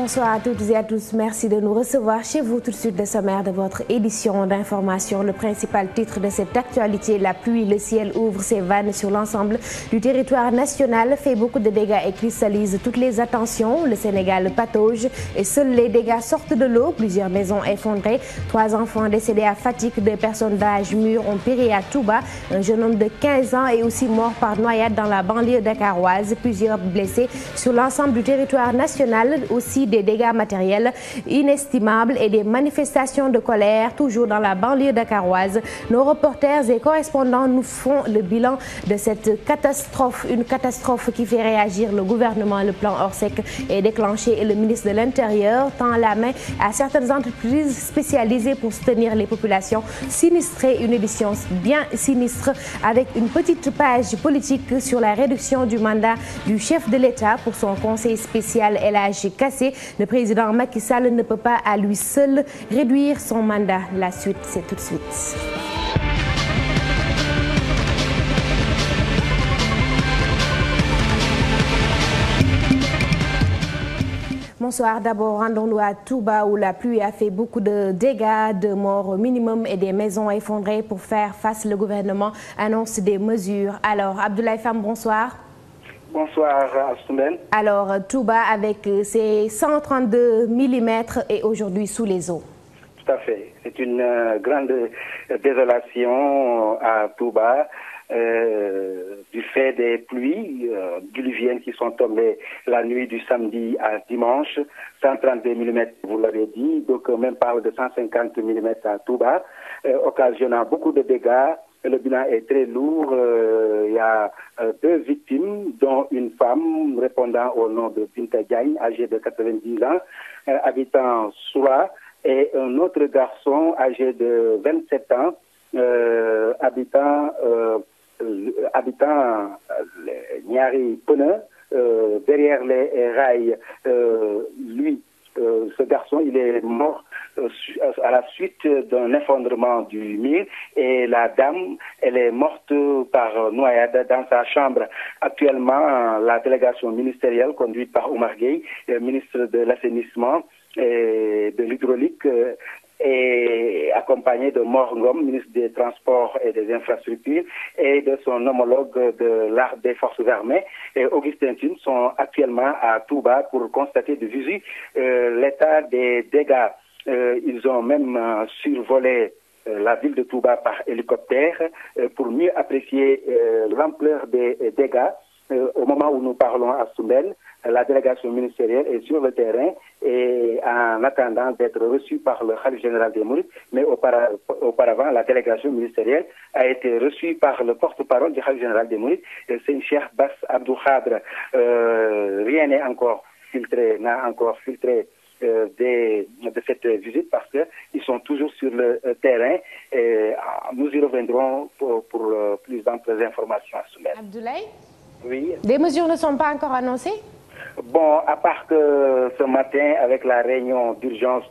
Bonsoir à toutes et à tous. Merci de nous recevoir chez vous tout de suite. Le sommaire de votre édition d'information. Le principal titre de cette actualité, la pluie, le ciel ouvre ses vannes sur l'ensemble du territoire national, fait beaucoup de dégâts et cristallise toutes les attentions. Le Sénégal patauge et seuls les dégâts sortent de l'eau. Plusieurs maisons effondrées, 3 enfants décédés à Fatick, 2 personnes d'âge mûr ont péri à Touba. Un jeune homme de 15 ans est aussi mort par noyade dans la banlieue dakaroise. Plusieurs blessés sur l'ensemble du territoire national. Aussi des dégâts matériels inestimables et des manifestations de colère toujours dans la banlieue dakaroise. Nos reporters et correspondants nous font le bilan de cette catastrophe, une catastrophe qui fait réagir le gouvernement. Le plan Orsec est déclenché et le ministre de l'Intérieur tend la main à certaines entreprises spécialisées pour soutenir les populations sinistrées. Une édition bien sinistre avec une petite page politique sur la réduction du mandat du chef de l'État pour son conseil spécial El Hadji Kassé. Le président Macky Sall ne peut pas à lui seul réduire son mandat. La suite, c'est tout de suite. Bonsoir. D'abord, rendons-nous à Touba où la pluie a fait beaucoup de dégâts, de morts au minimum et des maisons effondrées. Pour faire face, le gouvernement annonce des mesures. Alors, Abdoulaye Fam, bonsoir. Bonsoir, Assoumben. Alors, Touba avec ses 132 mm est aujourd'hui sous les eaux. Tout à fait. C'est une grande désolation à Touba du fait des pluies diluviennes qui sont tombées la nuit du samedi à dimanche. 132 mm, vous l'avez dit. Donc, même parle de 150 mm à Touba, occasionnant beaucoup de dégâts. Le bilan est très lourd. Il y a 2 victimes, dont une femme répondant au nom de Binta Diagne, âgée de 90 ans, habitant Soura, et un autre garçon âgé de 27 ans, habitant Niari Pene, derrière les rails. Ce garçon, il est mort à la suite d'un effondrement du mur, et la dame, elle est morte par noyade dans sa chambre. Actuellement, la délégation ministérielle conduite par Oumar Gueye, ministre de l'assainissement et de l'hydraulique, est accompagné de Mor Ngom, ministre des Transports et des Infrastructures, et de son homologue de l'Arme des Forces armées, et Augustin Thune, sont actuellement à Touba pour constater de visu l'état des dégâts. Ils ont même survolé la ville de Touba par hélicoptère pour mieux apprécier l'ampleur des dégâts. Au moment où nous parlons à Soumel, la délégation ministérielle est sur le terrain et en attendant d'être reçue par le Khalife général des Mourides, mais auparavant, la délégation ministérielle a été reçue par le porte-parole du Khalife général des Mourides, c'est Cheikh Bass Abdou Khadre. Rien n'a encore filtré de cette visite parce qu'ils sont toujours sur le terrain. Et nous y reviendrons pour plus d'amples informations à soumettre. Abdoulaye? Oui. Des mesures ne sont pas encore annoncées? Bon, à part que ce matin, avec la réunion d'urgence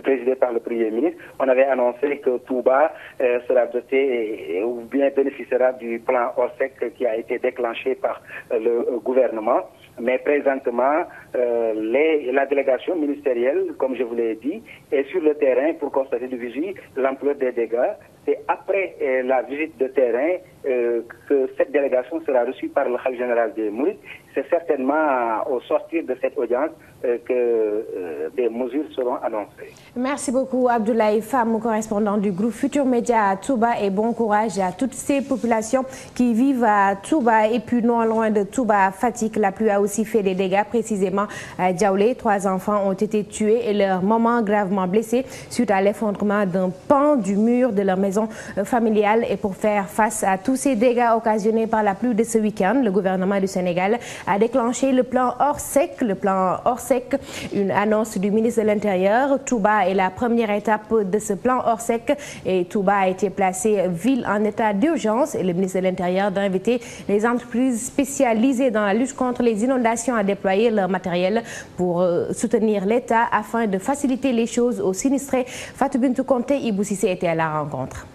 présidée par le Premier ministre, on avait annoncé que Touba sera doté ou bien bénéficiera du plan Orsec qui a été déclenché par le gouvernement. Mais présentement, la délégation ministérielle, comme je vous l'ai dit, est sur le terrain pour constater de visu l'ampleur des dégâts. C'est après la visite de terrain que cette délégation sera reçue par le Khalife général des Mourides. C'est certainement au sortir de cette audience que des mesures seront annoncées. Merci beaucoup Abdoulaye Fam, correspondant du groupe Futur Média à Touba, et bon courage à toutes ces populations qui vivent à Touba. Et puis non loin de Touba, à Fatick, la pluie a aussi fait des dégâts, précisément à Djaoulé. 3 enfants ont été tués et leur maman gravement blessée suite à l'effondrement d'un pan du mur de leur maison familiale. Et pour faire face à tous ces dégâts occasionnés par la pluie de ce week-end, le gouvernement du Sénégal a déclenché le plan Orsec. Le plan Orsec, une annonce du ministre de l'Intérieur. Touba est la première étape de ce plan Orsec et Touba a été placée ville en état d'urgence. Et le ministre de l'Intérieur a invité les entreprises spécialisées dans la lutte contre les inondations à déployer leur matériel pour soutenir l'État afin de faciliter les choses aux sinistrés. Fatou Bintou Conté, Ibou Cissé était à la rencontre.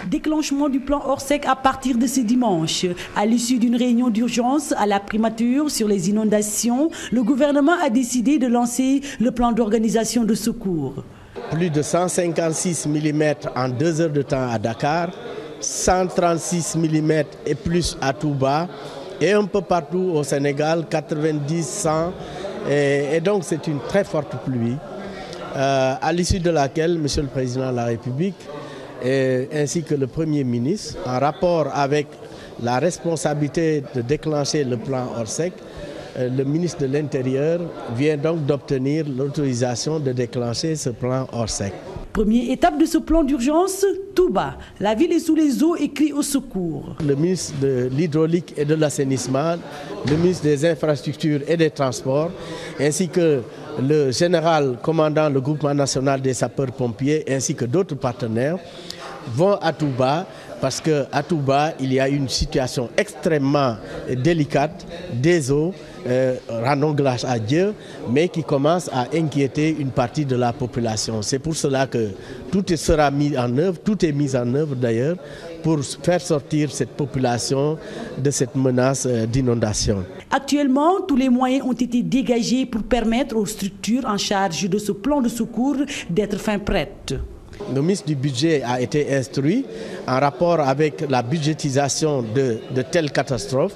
Déclenchement du plan Orsec à partir de ce dimanche. À l'issue d'une réunion d'urgence à la primature sur les inondations, le gouvernement a décidé de lancer le plan d'organisation de secours. Plus de 156 mm en 2 heures de temps à Dakar, 136 mm et plus à Touba, et un peu partout au Sénégal, 90, 100. Et donc c'est une très forte pluie, à l'issue de laquelle M. le Président de la République ainsi que le Premier ministre, en rapport avec la responsabilité de déclencher le plan Orsec, le ministre de l'Intérieur vient donc d'obtenir l'autorisation de déclencher ce plan Orsec. Première étape de ce plan d'urgence, Touba. La ville est sous les eaux et crie au secours. Le ministre de l'Hydraulique et de l'Assainissement, le ministre des Infrastructures et des Transports, ainsi que le général commandant le groupement national des sapeurs-pompiers, ainsi que d'autres partenaires, vont à Touba parce qu'à Touba, il y a une situation extrêmement délicate des eaux, rendons grâce à Dieu, mais qui commence à inquiéter une partie de la population. C'est pour cela que tout sera mis en œuvre, tout est mis en œuvre d'ailleurs, pour faire sortir cette population de cette menace d'inondation. Actuellement, tous les moyens ont été dégagés pour permettre aux structures en charge de ce plan de secours d'être fin prêtes. Le ministre du Budget a été instruit en rapport avec la budgétisation de telles catastrophes,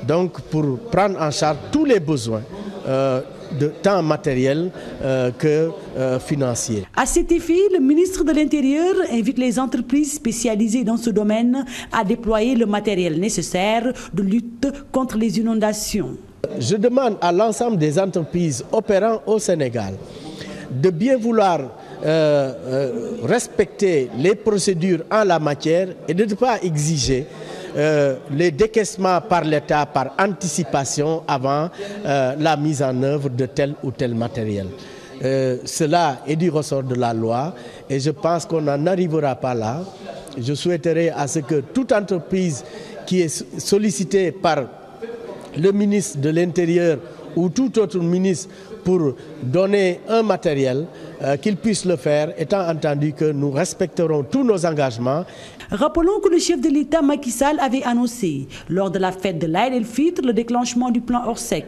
donc pour prendre en charge tous les besoins, de tant matériel que financier. À cet effet, le ministre de l'Intérieur invite les entreprises spécialisées dans ce domaine à déployer le matériel nécessaire de lutte contre les inondations. Je demande à l'ensemble des entreprises opérant au Sénégal de bien vouloir respecter les procédures en la matière et de ne pas exiger les décaissements par l'État par anticipation avant la mise en œuvre de tel ou tel matériel. Cela est du ressort de la loi et je pense qu'on n'en arrivera pas là. Je souhaiterais à ce que toute entreprise qui est sollicitée par le ministre de l'Intérieur ou tout autre ministre pour donner un matériel, qu'il puisse le faire, étant entendu que nous respecterons tous nos engagements. Rappelons que le chef de l'État Macky Sall avait annoncé lors de la fête de l'Aïd el-Fitr le déclenchement du plan Orsec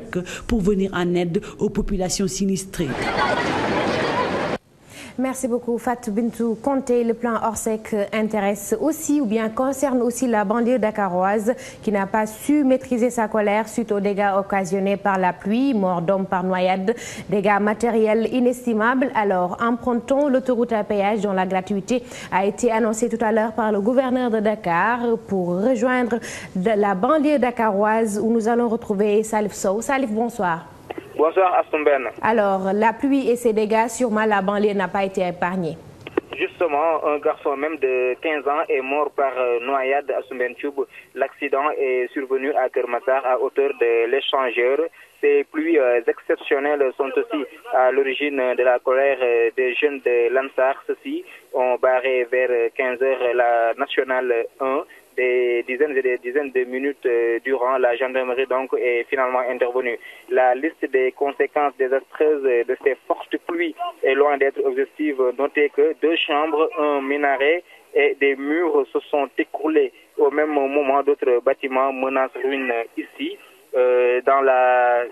pour venir en aide aux populations sinistrées. Merci beaucoup Fatou Bintou Conté. Le plan Orsec intéresse aussi ou bien concerne aussi la banlieue dakaroise qui n'a pas su maîtriser sa colère suite aux dégâts occasionnés par la pluie, mort d'hommes par noyade, dégâts matériels inestimables. Alors empruntons l'autoroute à péage dont la gratuité a été annoncée tout à l'heure par le gouverneur de Dakar pour rejoindre la banlieue dakaroise où nous allons retrouver Salif Sow. Salif, bonsoir. Bonsoir Astomben. Alors, la pluie et ses dégâts, sûrement la banlieue n'a pas été épargnée. Justement, un garçon même de 15 ans est mort par noyade à Soumbentioub. L'accident est survenu à Kermassar à hauteur de l'échangeur. Ces pluies exceptionnelles sont aussi à l'origine de la colère des jeunes de l'Ansar. Ceux-ci ont barré vers 15 h la nationale 1. Des dizaines et des dizaines de minutes durant, la gendarmerie donc est finalement intervenue. La liste des conséquences désastreuses de ces fortes pluies est loin d'être exhaustive. Notez que 2 chambres, un minaret et des murs se sont écroulés. Au même moment, d'autres bâtiments menacent ruine ici. Dans la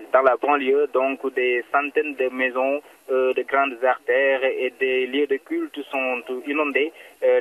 banlieue, donc des centaines de maisons, de grandes artères et des lieux de culte sont inondés.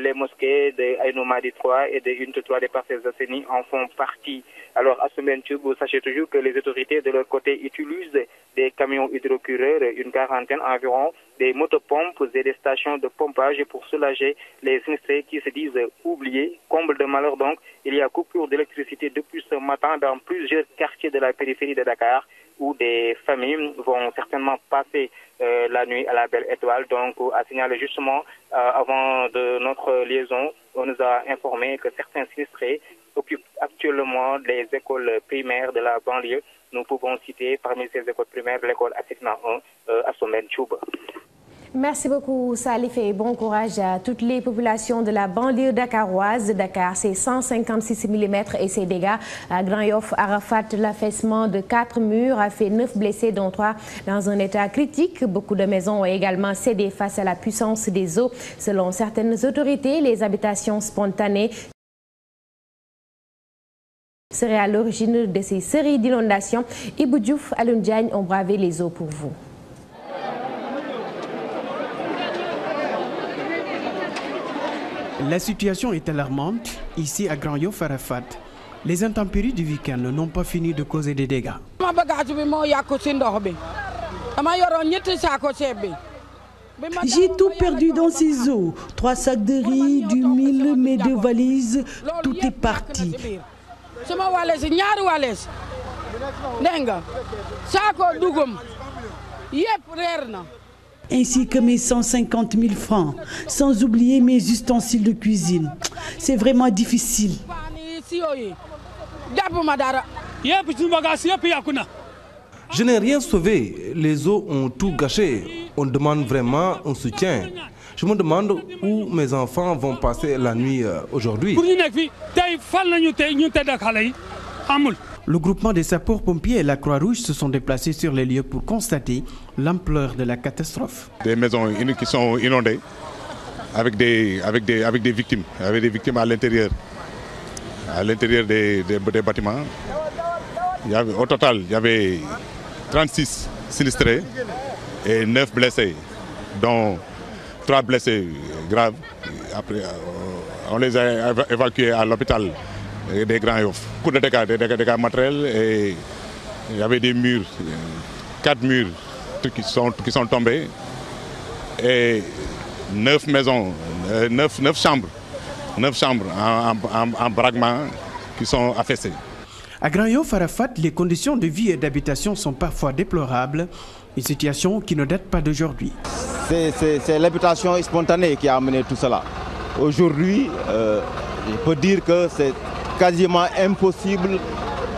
Les mosquées de Aïnoumadi 3 et de Unité 3 des Parcelles Assainies en font partie. Alors à Soumbentioub, vous sachez toujours que les autorités de leur côté utilisent des camions hydrocureurs, une quarantaine environ, des motopompes et des stations de pompage pour soulager les sinistrés qui se disent oubliés. Comble de malheur donc, il y a coupure d'électricité depuis ce matin dans plusieurs quartiers de la périphérie de Dakar où des familles vont certainement passer la nuit à la Belle Étoile. Donc à signaler justement, avant de notre liaison, on nous a informé que certains sinistrés occupent actuellement les écoles primaires de la banlieue. Nous pouvons citer parmi ces écoles primaires l'école Assigna 1 à Soumbentioub. Merci beaucoup Salif et bon courage à toutes les populations de la banlieue dakaroise. Dakar, c'est 156 mm et ses dégâts. À Grand Yoff, Arafat, l'affaissement de 4 murs a fait 9 blessés, dont 3 dans un état critique. Beaucoup de maisons ont également cédé face à la puissance des eaux. Selon certaines autorités, les habitations spontanées seraient à l'origine de ces séries d'inondations. Ibou Diouf, Alioune Diagne ont bravé les eaux pour vous. La situation est alarmante ici à Grand Yoff Arafat. Les intempéries du week-end n'ont pas fini de causer des dégâts. J'ai tout perdu dans ces eaux. 3 sacs de riz, du mil, mes 2 valises, tout est parti. Ainsi que mes 150 000 francs, sans oublier mes ustensiles de cuisine. C'est vraiment difficile. Je n'ai rien sauvé, les eaux ont tout gâché. On demande vraiment un soutien. Je me demande où mes enfants vont passer la nuit aujourd'hui. Le groupement des sapeurs-pompiers et la Croix-Rouge se sont déplacés sur les lieux pour constater l'ampleur de la catastrophe. Des maisons qui sont inondées avec des victimes, à l'intérieur des bâtiments. Au total, il y avait 36 sinistrés et 9 blessés, dont 3 blessés graves. Après, on les a évacués à l'hôpital des Grands Yoff. Beaucoup de dégâts matériels, et il y avait des murs, 4 murs qui sont tombés et 9 maisons, 9 chambres en bragement qui sont affaissées. À Grand Yoff Arafat, les conditions de vie et d'habitation sont parfois déplorables, une situation qui ne date pas d'aujourd'hui. C'est l'habitation spontanée qui a amené tout cela. Aujourd'hui, je peux dire que c'est quasiment impossible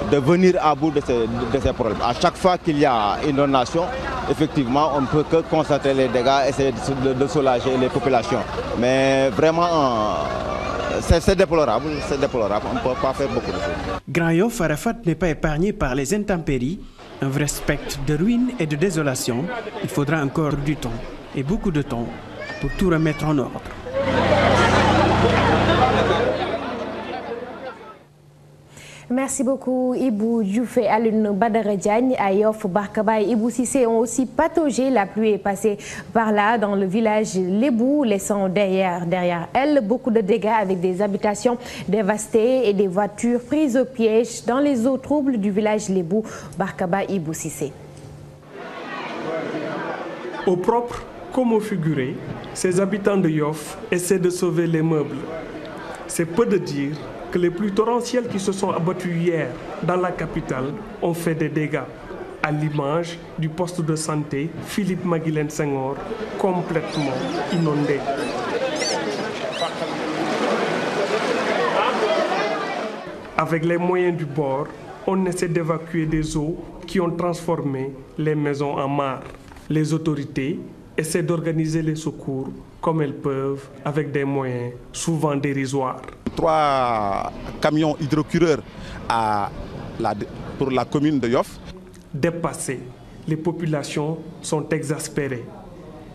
de venir à bout de ces problèmes. À chaque fois qu'il y a inondation, effectivement, on ne peut que constater les dégâts, essayer de soulager les populations. Mais vraiment, c'est déplorable, on ne peut pas faire beaucoup de choses. Grand Yoff Arafat n'est pas épargné par les intempéries, un vrai spectre de ruines et de désolation. Il faudra encore du temps, et beaucoup de temps, pour tout remettre en ordre. Merci beaucoup Ibou Diouf et Alioune Badara Diagne. À Yoff, Barkaba et Ibou Cissé ont aussi pataugé. La pluie est passée par là dans le village Lébou, laissant derrière elle beaucoup de dégâts avec des habitations dévastées et des voitures prises au piège dans les eaux troubles du village Lébou. Barkaba et Ibou Cissé. Au propre comme au figuré, ces habitants de Yoff essaient de sauver les meubles. C'est peu de dire que les pluies torrentielles qui se sont abattues hier dans la capitale ont fait des dégâts, à l'image du poste de santé Philippe Maguilène Senghor, complètement inondé. Avec les moyens du bord, on essaie d'évacuer des eaux qui ont transformé les maisons en mares. Les autorités essaient d'organiser les secours comme elles peuvent, avec des moyens souvent dérisoires. 3 camions hydrocureurs pour la commune de Yoff. Dépassées, les populations sont exaspérées.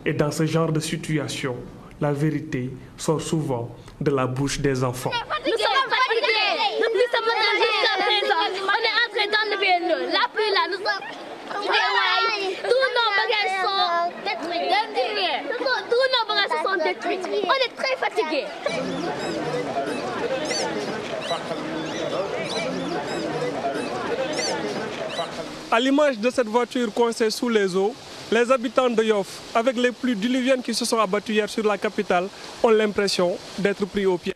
Et dans ce genre de situation, la vérité sort souvent de la bouche des enfants. Nous sommes fatigués. Nous sommes jusqu'à présent. On est entré dans le vélo. La pluie là, nous sommes... Tous nos bagages sont détruits. Tous nos bagages sont détruits. On est très fatigués. À l'image de cette voiture coincée sous les eaux, les habitants de Yoff, avec les pluies diluviennes qui se sont abattues hier sur la capitale, ont l'impression d'être pris au piège.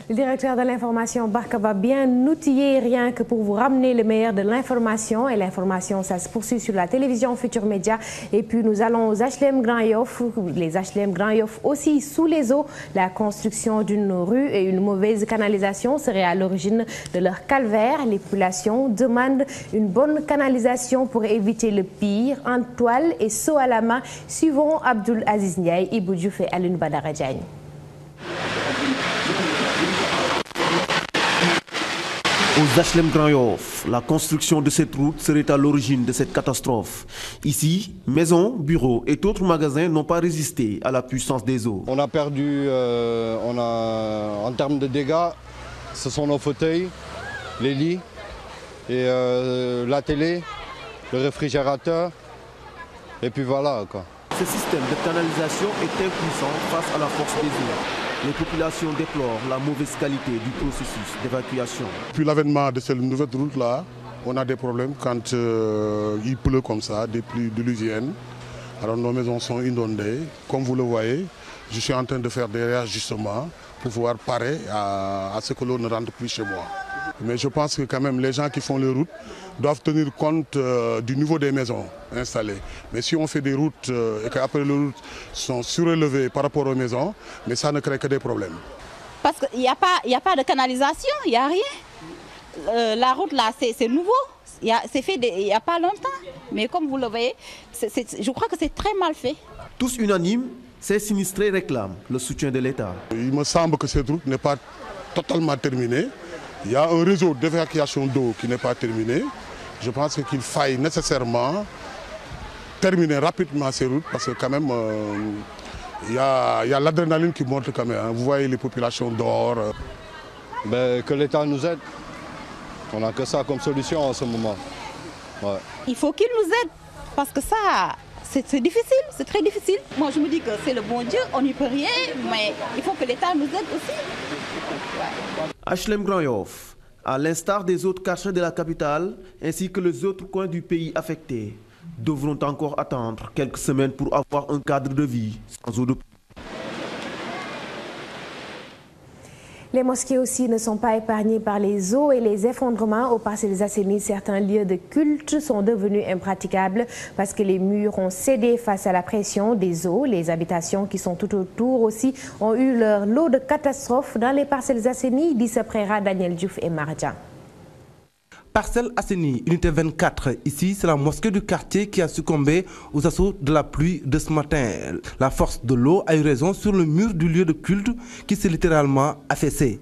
Le directeur de l'information, Barka, va bien outillé rien que pour vous ramener le meilleur de l'information. Et l'information, ça se poursuit sur la télévision Futur Média. Et puis nous allons aux HLM Grand Yoff. Les HLM Grand Yoff aussi sous les eaux. La construction d'une rue et une mauvaise canalisation serait à l'origine de leur calvaire. Les populations demandent une bonne canalisation pour éviter le pire. En toile et saut à la main, suivons Abdoul Aziz Ndiaye, Ibou Diouf et Alioune Badara Diagne. Aux HLM Grand Yoff, la construction de cette route serait à l'origine de cette catastrophe. Ici, maisons, bureaux et autres magasins n'ont pas résisté à la puissance des eaux. On a perdu, en termes de dégâts, ce sont nos fauteuils, les lits, et la télé, le réfrigérateur, et puis voilà quoi. Ce système de canalisation est impuissant face à la force des eaux. Les populations déplorent la mauvaise qualité du processus d'évacuation. Depuis l'avènement de cette nouvelle route-là, on a des problèmes quand il pleut comme ça, des pluies diluviennes. Alors nos maisons sont inondées. Comme vous le voyez, je suis en train de faire des réajustements pour pouvoir parer à ce que l'eau ne rentre plus chez moi. Mais je pense que quand même les gens qui font les routes doivent tenir compte du niveau des maisons installées. Mais si on fait des routes et qu'après les routes sont surélevées par rapport aux maisons, mais ça ne crée que des problèmes. Parce qu'il n'y a pas de canalisation, il n'y a rien. La route là, c'est nouveau. C'est fait il n'y a pas longtemps. Mais comme vous le voyez, je crois que c'est très mal fait. Tous unanimes, ces sinistrés réclament le soutien de l'État. Il me semble que cette route n'est pas totalement terminée. Il y a un réseau d'évacuation d'eau qui n'est pas terminé. Je pense qu'il faille nécessairement terminer rapidement ces routes parce que quand même, il y a l'adrénaline qui monte quand même. Hein. Vous voyez les populations dehors. Que l'État nous aide. On n'a que ça comme solution en ce moment. Ouais. Il faut qu'il nous aide parce que ça, c'est difficile, c'est très difficile. Moi je me dis que c'est le bon Dieu, on n'y peut rien, mais il faut que l'État nous aide aussi. HLM Grand Yoff, à l'instar des autres quartiers de la capitale, ainsi que les autres coins du pays affectés, devront encore attendre quelques semaines pour avoir un cadre de vie sans eau de pluie. Les mosquées aussi ne sont pas épargnées par les eaux et les effondrements. Au Parcelles Assainies, certains lieux de culte sont devenus impraticables parce que les murs ont cédé face à la pression des eaux. Les habitations qui sont tout autour aussi ont eu leur lot de catastrophes. Dans les Parcelles Assainies, Dissa Préra, Daniel Diouf et Marjan. Parcelles Assainies, unité 24. Ici, c'est la mosquée du quartier qui a succombé aux assauts de la pluie de ce matin. La force de l'eau a eu raison sur le mur du lieu de culte qui s'est littéralement affaissé.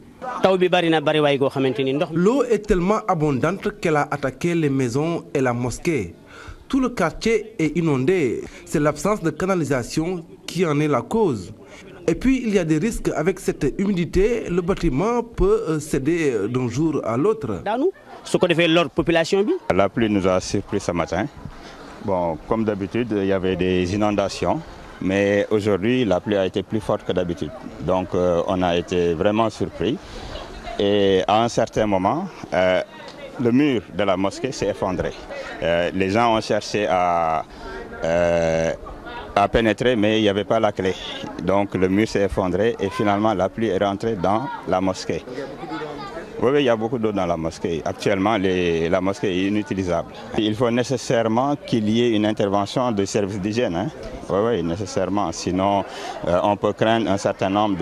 L'eau est tellement abondante qu'elle a attaqué les maisons et la mosquée. Tout le quartier est inondé. C'est l'absence de canalisation qui en est la cause. Et puis, il y a des risques avec cette humidité. Le bâtiment peut céder d'un jour à l'autre. La pluie nous a surpris ce matin. Bon, comme d'habitude, il y avait des inondations. Mais aujourd'hui, la pluie a été plus forte que d'habitude. Donc, on a été vraiment surpris. Et à un certain moment, le mur de la mosquée s'est effondré. Les gens ont cherché à pénétrer, mais il n'y avait pas la clé. Donc le mur s'est effondré et finalement la pluie est rentrée dans la mosquée. Oui, il y a beaucoup d'eau dans la mosquée. Actuellement, la mosquée est inutilisable. Il faut nécessairement qu'il y ait une intervention de services d'hygiène. Hein? Oui, nécessairement. Sinon, on peut craindre un certain nombre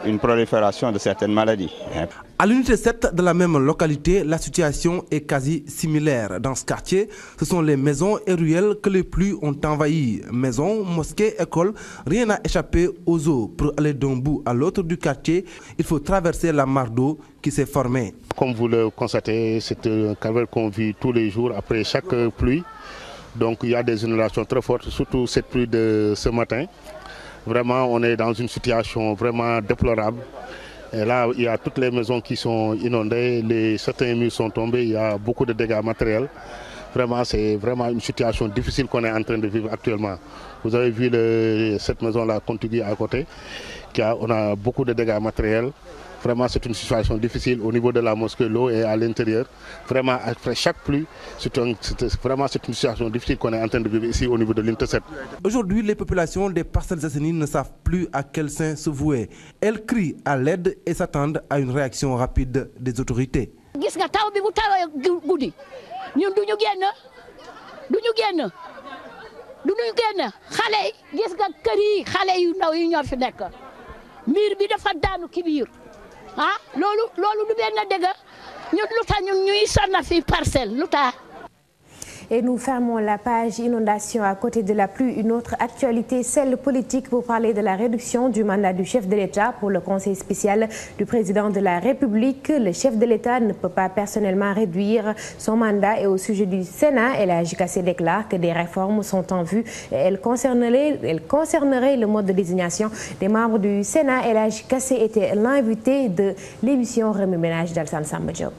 une prolifération de certaines maladies. Hein? À l'unité 7 de la même localité, la situation est quasi similaire. Dans ce quartier, ce sont les maisons et ruelles que les pluies ont envahies. Maisons, mosquées, écoles, rien n'a échappé aux eaux. Pour aller d'un bout à l'autre du quartier, il faut traverser la mare d'eau qui s'est formée. Comme vous le constatez, c'est un calvaire qu'on vit tous les jours après chaque pluie. Donc il y a des inondations très fortes, surtout cette pluie de ce matin. Vraiment, on est dans une situation vraiment déplorable. Et là, il y a toutes les maisons qui sont inondées, certains murs sont tombés, il y a beaucoup de dégâts matériels. Vraiment, c'est vraiment une situation difficile qu'on est en train de vivre actuellement. Vous avez vu cette maison-là contiguë à côté, On a beaucoup de dégâts matériels. Vraiment, c'est une situation difficile au niveau de la mosquée, l'eau est à l'intérieur. Vraiment, après chaque pluie, c'est une situation difficile qu'on est en train de vivre ici au niveau de l'Unité 7. Aujourd'hui, les populations des Parcelles Assainies ne savent plus à quel sein se vouer. Elles crient à l'aide et s'attendent à une réaction rapide des autorités. Et nous fermons la page inondation à côté de la pluie. Une autre actualité, celle politique, pour parler de la réduction du mandat du chef de l'État pour le conseil spécial du président de la République. Le chef de l'État ne peut pas personnellement réduire son mandat. Et au sujet du Sénat, El Hadji Kassé déclare que des réformes sont en vue et elles concerneraient le mode de désignation des membres du Sénat. El Hadji Kassé était l'invité de l'émission Remue Ménage d'Alassane Samba Diop.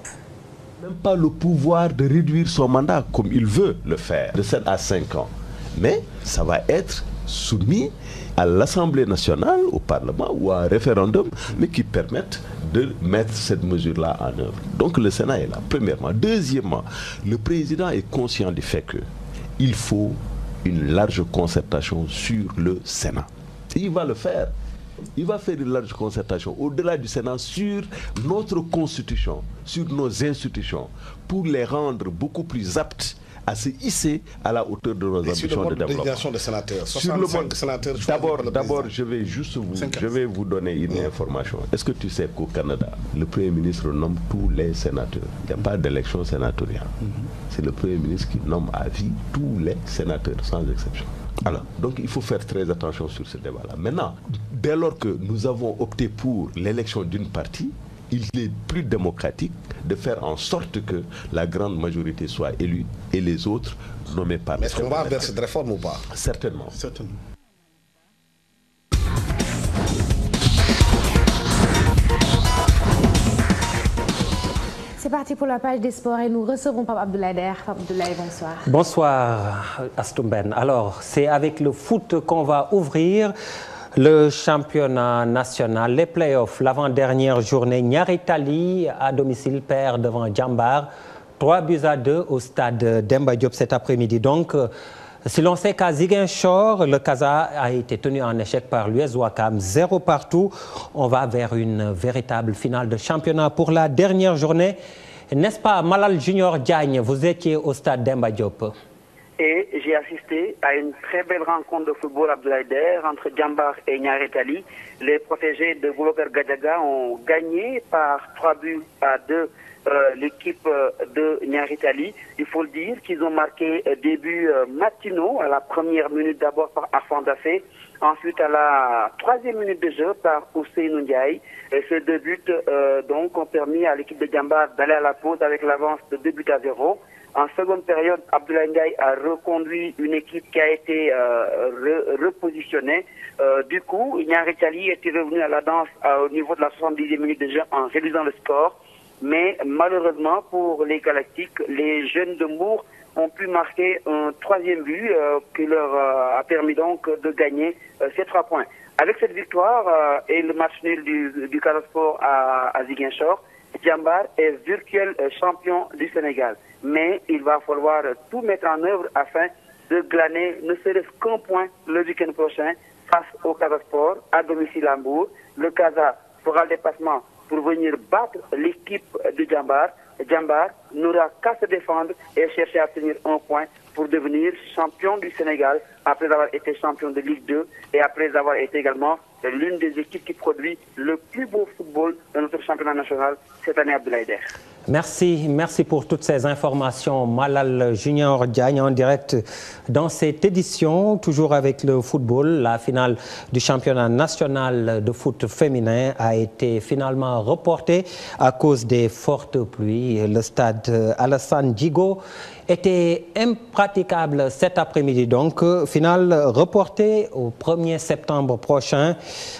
Même pas le pouvoir de réduire son mandat comme il veut le faire, de 7 à 5 ans. Mais ça va être soumis à l'Assemblée nationale, au Parlement ou à un référendum, mais qui permettent de mettre cette mesure-là en œuvre. Donc le Sénat est là, premièrement. Deuxièmement, le président est conscient du fait qu'il faut une large concertation sur le Sénat. Et il va le faire. Il va faire une large concertation au-delà du Sénat sur notre constitution, sur nos institutions, pour les rendre beaucoup plus aptes à se hisser à la hauteur de nos ambitions de développement. Des sénateurs, sur le mode, d'abord, je vais vous donner une information. Est-ce que tu sais qu'au Canada, le Premier ministre nomme tous les sénateurs? Il n'y a pas d'élection sénatoriale. C'est le Premier ministre qui nomme à vie tous les sénateurs, sans exception. Alors, donc il faut faire très attention sur ce débat-là. Maintenant, dès lors que nous avons opté pour l'élection d'une partie, il est plus démocratique de faire en sorte que la grande majorité soit élue et les autres nommés par les. Mais est-ce qu'on va vers cette réforme ou pas? Certainement. Certainement. C'est parti pour la page des sports et nous recevons Pape Abdoulaye Der. Pape Abdoulaye, bonsoir. Bonsoir Astumben. Alors, c'est avec le foot qu'on va ouvrir le championnat national, les playoffs, l'avant-dernière journée. Niary Tally à domicile perd devant Jambar, 3-2 au stade Demba Diop cet après-midi. Donc, si l'on sait qu'à Ziguinchor, le Casa a été tenu en échec par l'US Ouakam, 0 partout. On va vers une véritable finale de championnat pour la dernière journée. N'est-ce pas, Malal Junior Diagne, vous étiez au stade Demba Diop? Et j'ai assisté à une très belle rencontre de football Abdoulaye Der entre Jambar et Niary Tally. Les protégés de Boubacar Gadiaga ont gagné par 3-2 l'équipe de Niary Tally. Il faut le dire qu'ils ont marqué début matinaux à la première minute d'abord par Afan Daffé, ensuite à la 3e minute de jeu par Ousseynou Ndiaye. Et ces deux buts donc ont permis à l'équipe de Jambar d'aller à la pause avec l'avance de 2-0. En seconde période, Abdoulaye Ndiaye a reconduit une équipe qui a été repositionnée. Du coup, Niary Tally était revenu à la danse au niveau de la 70e minute de jeu en réduisant le score. Mais malheureusement pour les Galactiques, les jeunes de Mour ont pu marquer un 3e but qui leur a permis donc de gagner ces 3 points. Avec cette victoire et le match nul du Casa Sport à Ziguinchor, Jambar est virtuel champion du Sénégal. Mais il va falloir tout mettre en œuvre afin de glaner ne serait-ce qu'un point le week-end prochain face au Casa Sport à domicile à Mbour. Le Casa fera le déplacement pour venir battre l'équipe de Jambar. Jambar n'aura qu'à se défendre et chercher à obtenir un point pour devenir champion du Sénégal après avoir été champion de Ligue 2 et après avoir été également l'une des équipes qui produit le plus beau football de notre championnat national cette année, Abdoulaye Der. Merci pour toutes ces informations. Malal Junior Diagne en direct dans cette édition, toujours avec le football. La finale du championnat national de foot féminin a été finalement reportée à cause des fortes pluies. Le stade Alassane Djigo était impraticable cet après-midi. Donc, finale reportée au 1er septembre prochain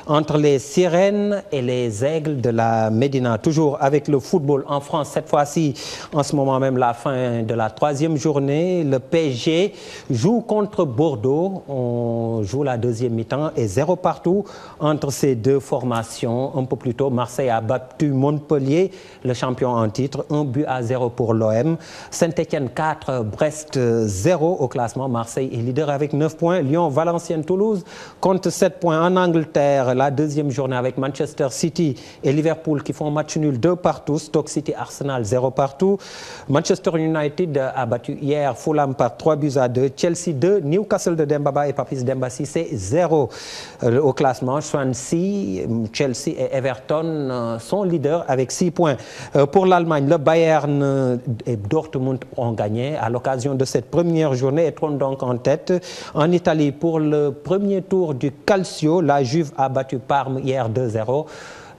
entre les Sirènes et les Aigles de la Médina. Toujours avec le football en France, cette fois-ci, en ce moment même, la fin de la 3e journée. Le PSG joue contre Bordeaux. On joue la 2e mi-temps et 0 partout entre ces deux formations. Un peu plus tôt, Marseille a battu Montpellier, le champion en titre, 1-0 pour l'OM. Saint-Étienne 4, Brest 0 au classement. Marseille est leader avec 9 points. Lyon, Valenciennes, Toulouse compte 7 points. En Angleterre, la 2e journée avec Manchester City et Liverpool qui font match nul 2 partout. Stoke City, Arsenal 0 partout. Manchester United a battu hier Fulham par 3-2. Chelsea 2, Newcastle de Dembaba et Papis Demba Cissé 0 au classement. Swansea, Chelsea et Everton sont leaders avec 6 points. Pour l'Allemagne, le Bayern et Dortmund ont gagné à l'occasion de cette première journée et trônent donc en tête. En Italie, pour le premier tour du Calcio, la Juve a battu Parme hier 2-0.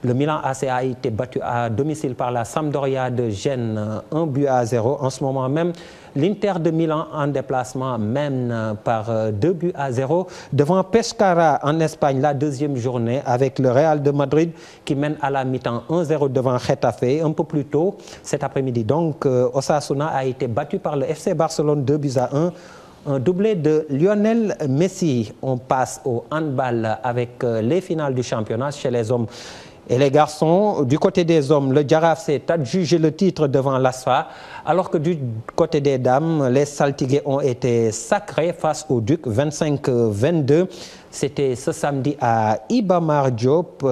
Le Milan AC a été battu à domicile par la Sampdoria de Gênes 1-0. En ce moment même, l'Inter de Milan en déplacement mène par 2-0 devant Pescara en Espagne la 2e journée avec le Real de Madrid qui mène à la mi-temps 1-0 devant Getafe. Un peu plus tôt cet après-midi, donc, Osasuna a été battu par le FC Barcelone 2-1. Un doublé de Lionel Messi. On passe au handball avec les finales du championnat chez les hommes et les garçons. Du côté des hommes, le Jaraaf s'est adjugé le titre devant l'ASFA, alors que du côté des dames, les Saltigués ont été sacrés face au Duc 25-22. C'était ce samedi à Iba Mar Diop.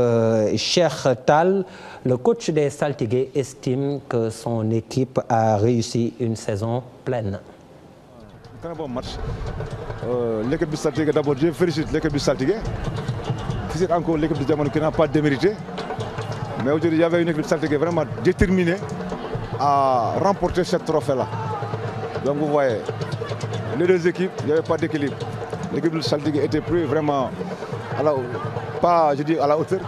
Cheikh Tal, le coach des Saltigués, estime que son équipe a réussi une saison pleine. Très bon match. L'équipe du Saltigué, d'abord, je félicite l'équipe du Saltigué. C'est encore l'équipe de Diamond qui n'a pas démérité. Mais aujourd'hui, il y avait une équipe de Saltigué vraiment déterminée à remporter ce trophée-là. Donc vous voyez, les deux équipes, il n'y avait pas d'équilibre. L'équipe de Saltigué était plus vraiment, pas je dis à la hauteur,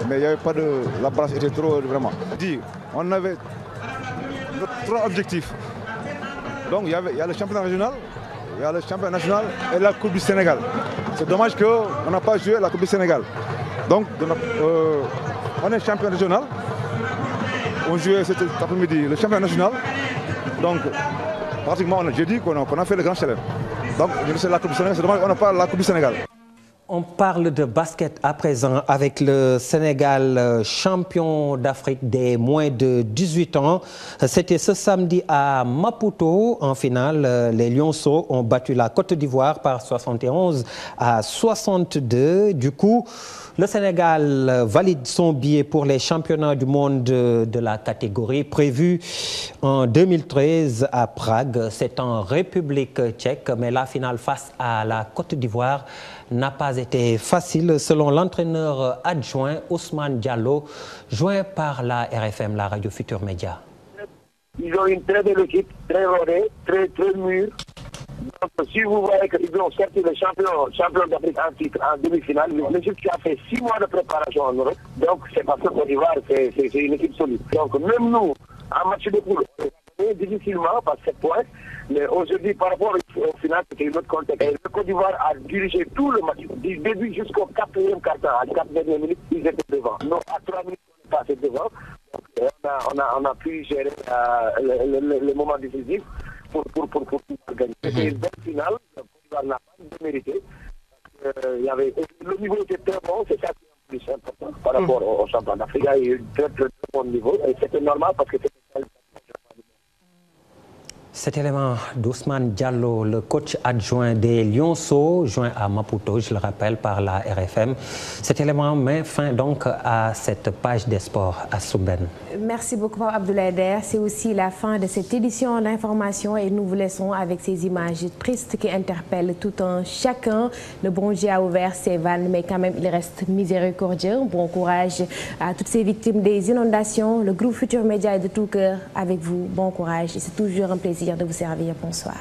mais il n'y avait pas de... La balance était trop vraiment. On avait 3 objectifs. Donc il y a le championnat régional, il y a le championnat national et la Coupe du Sénégal. C'est dommage qu'on n'a pas joué la Coupe du Sénégal. Donc on est champion régional, on jouait cet après-midi le championnat national. Donc pratiquement j'ai dit qu'on a fait le grand chelem. Donc c'est la Coupe du Sénégal, c'est dommage qu'on n'a pas la Coupe du Sénégal. On parle de basket à présent avec le Sénégal champion d'Afrique des moins de 18 ans. C'était ce samedi à Maputo en finale. Les Lionceaux ont battu la Côte d'Ivoire par 71-62. Du coup, le Sénégal valide son billet pour les championnats du monde de la catégorie prévus en 2013 à Prague. C'est en République tchèque, mais la finale face à la Côte d'Ivoire n'a pas été facile selon l'entraîneur adjoint Ousmane Diallo, joint par la RFM, la radio Futur Média. Ils ont une très belle équipe, très rodée, très mûre. Donc, si vous voyez qu'ils ont sorti le champion d'Afrique en titre en demi-finale, une équipe qui a fait 6 mois de préparation en Europe, donc c'est parce que Côte d'Ivoire, c'est une équipe solide. Donc même nous, en match de poule, difficilement par 7 points, mais aujourd'hui, par rapport au final, c'était une autre contexte. Et le Côte d'Ivoire a dirigé tout le match, du début jusqu'au 4e quart-temps. À 4 dernières minutes, ils étaient devant. Non, à 3 minutes, on est passé devant. Donc, on a pu gérer le moment décisif pour gagner. C'était une belle finale. Le Côte d'Ivoire n'a pas démérité. Le niveau était très bon, c'est ça qui est le plus important par rapport au champion d'Afrique. Il y a eu un très bon niveau et c'était normal parce que c'était cet élément d'Ousmane Diallo, le coach adjoint des Lionceaux, joint à Maputo, je le rappelle, par la RFM. Cet élément met fin donc à cette page des sports à Souben. Merci beaucoup, Abdoulaye Der. C'est aussi la fin de cette édition d'information et nous vous laissons avec ces images tristes qui interpellent tout un chacun. Le bon Dieu a ouvert ses vannes, mais quand même, il reste miséricordieux. Bon courage à toutes ces victimes des inondations. Le groupe Futur Média est de tout cœur avec vous. Bon courage et c'est toujours un plaisir de vous servir. Bonsoir.